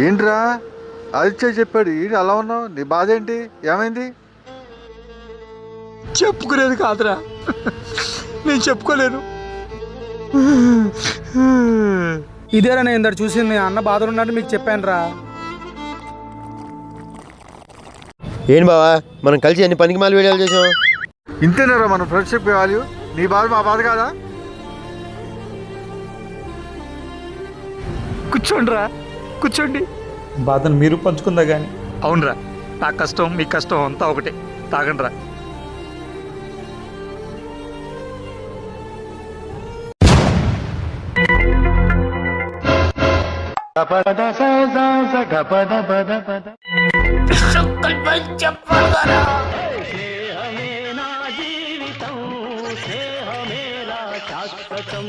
ఏంట్రా ఆదిత్య చెప్పాడు ఏంటి అలా ఉన్నావు? నీ బాధ ఏంటి? ఏమైంది? చెప్పుకునేది కాదురా, నేను చెప్పుకోలేను. ఇదేరా నేను ఇందరు చూసింది. అన్న బాధలు ఉన్నట్టు మీకు చెప్పాను రా. ఏంటి బావా, మనం కలిసి అన్ని పనికి మాలి వీడియోలు చేసాం. ఇంతేనారా మన ఫ్రెండ్షిప్ వాల్యూ? నీ బాధ మా బాధ కాదా? కూర్చోండి రా, కూర్చోండి. బాధను మీరు పంచుకుందా కానీ. అవునరా, నా కష్టం మీ కష్టం అంతా ఒకటే. తాగండి రా. జీవితం స్నేహమేరా శాశ్వతం.